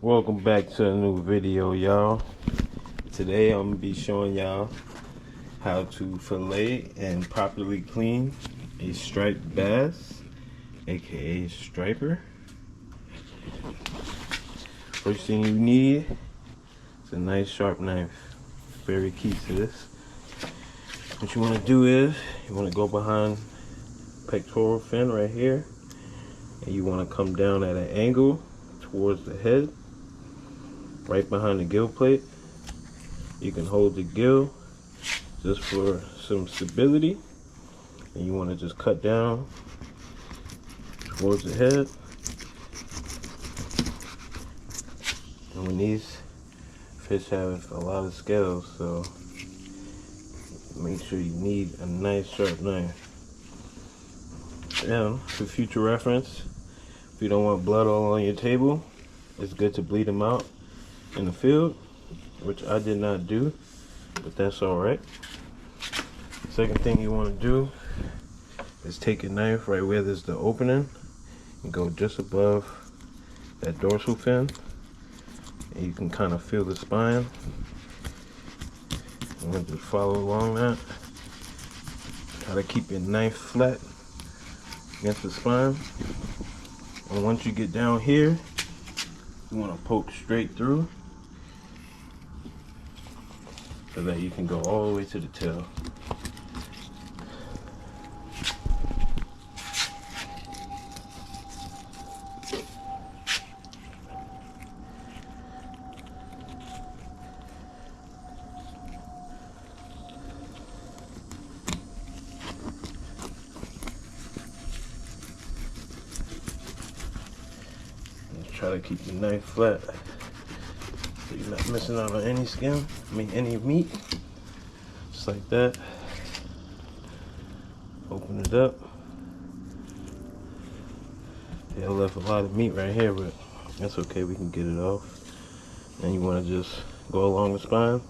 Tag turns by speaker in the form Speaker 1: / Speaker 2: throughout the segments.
Speaker 1: Welcome back to a new video, y'all. Today I'm gonna be showing y'all how to fillet and properly clean a striped bass, aka striper. First thing you need is a nice sharp knife. Very key to this. What you want to do is you want to go behind pectoral fin right here, and you want to come down at an angle towards the head, right behind the gill plate. You can hold the gill just for some stability, and you want to just cut down towards the head. And when these fish have a lot of scales, so make sure you need a nice sharp knife. And for future reference, if you don't want blood all on your table, it's good to bleed them out in the field, which I did not do, but that's alright. Second thing you want to do is take a knife right where there's the opening and go just above that dorsal fin, and you can kind of feel the spine. I'm going to just follow along that. Try to keep your knife flat against the spine. And once you get down here, you want to poke straight through so that you can go all the way to the tail. Try to keep your knife flat so you're not missing out on any skin, any meat. Just like that. Open it up. Yeah, I left a lot of meat right here, but that's okay, we can get it off. And you want to just go along the spine,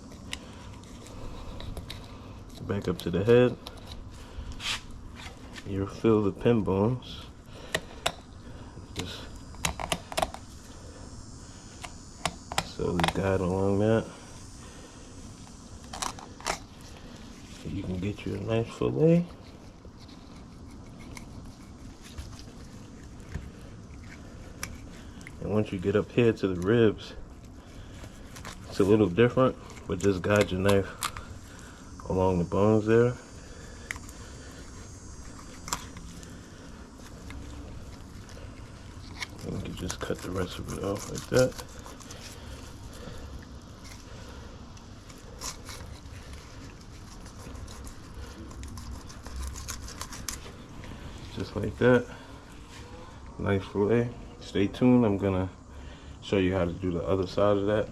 Speaker 1: back up to the head. You'll feel the pin bones. Just slowly guide along that. So you can get you a nice fillet. And once you get up here to the ribs, it's a little different, but just guide your knife along the bones there. And you can just cut the rest of it off like that. Just like that. Nice fillet. Stay tuned. I'm gonna show you how to do the other side of that.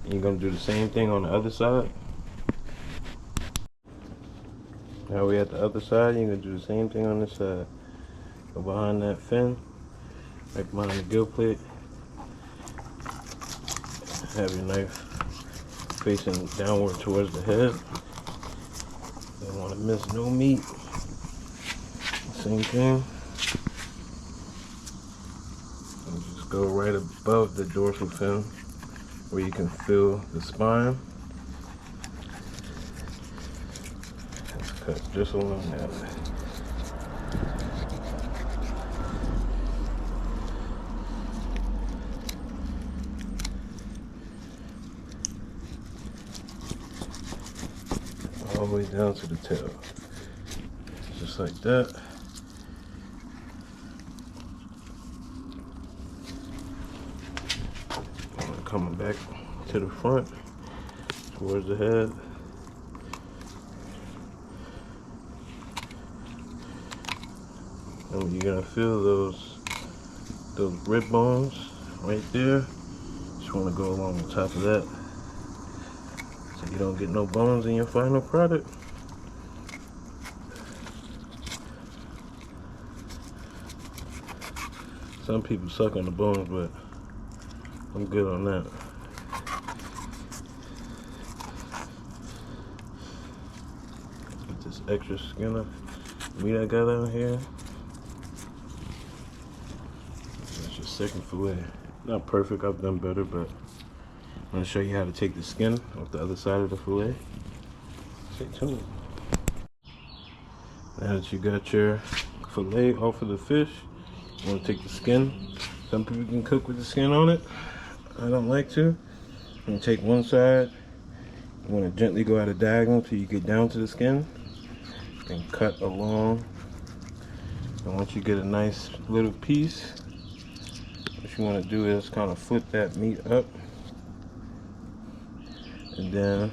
Speaker 1: You're gonna do the same thing on the other side. Now we're at the other side. You're gonna do the same thing on this side. Go behind that fin, right behind the gill plate. Have your knife facing downward towards the head. Don't want to miss no meat. Same thing. And just go right above the dorsal fin where you can feel the spine. Let's cut just along that. All the way down to the tail. Just like that. Coming back to the front, towards the head. And you're gonna feel those rib bones right there. Just wanna go along the top of that so you don't get no bones in your final product. Some people suck on the bones, but I'm good on that. Let's get this extra skin of meat I got out here. That's your second fillet. Not perfect, I've done better, but I'm gonna show you how to take the skin off the other side of the fillet. Stay tuned. Now that you got your fillet off of the fish, you want to take the skin. Some people can cook with the skin on it. I don't like to. You want to take one side. You want to gently go at a diagonal till you get down to the skin. And cut along. And once you get a nice little piece, what you want to do is kind of flip that meat up. And then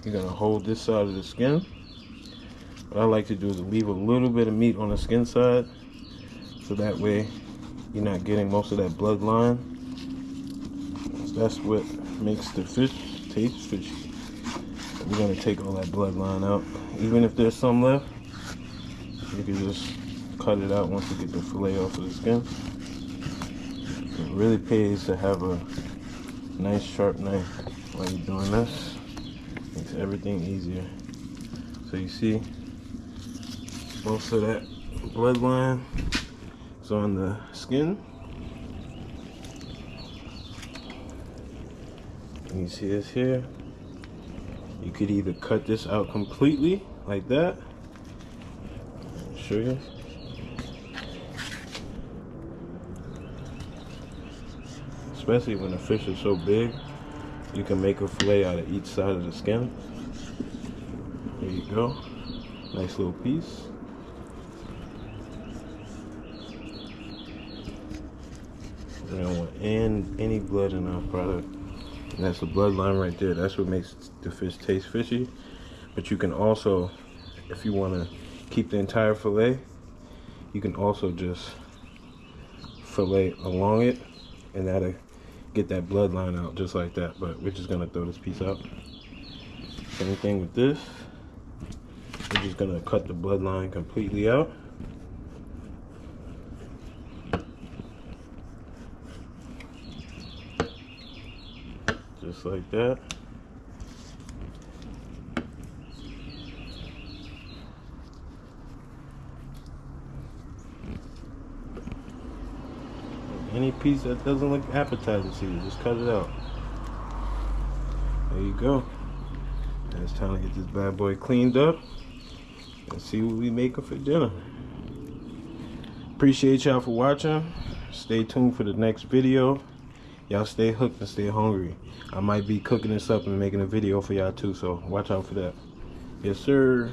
Speaker 1: you're going to hold this side of the skin. What I like to do is leave a little bit of meat on the skin side, so that way you're not getting most of that bloodline. That's what makes the fish taste fishy. We're going to take all that bloodline out. Even if there's some left, you can just cut it out once you get the fillet off of the skin. It really pays to have a nice sharp knife while you're doing this. Makes everything easier. So you see, most of that bloodline is on the skin. And you see this here. You could either cut this out completely like that. I'll show you. Especially when the fish is so big, you can make a fillet out of each side of the skin. There you go. Nice little piece. We don't want any blood in our product. And that's the bloodline right there. That's what makes the fish taste fishy. But you can also, if you want to keep the entire fillet, you can also just fillet along it, and that'll get that bloodline out just like that. But we're just gonna throw this piece out. Same thing with this. We're just gonna cut the bloodline completely out. Just like that. Any piece that doesn't look appetizing to you, just cut it out. There you go. And it's time to get this bad boy cleaned up and see what we making for dinner. Appreciate y'all for watching. Stay tuned for the next video. Y'all stay hooked and stay hungry. I might be cooking this up and making a video for y'all too, so watch out for that. Yes, sir.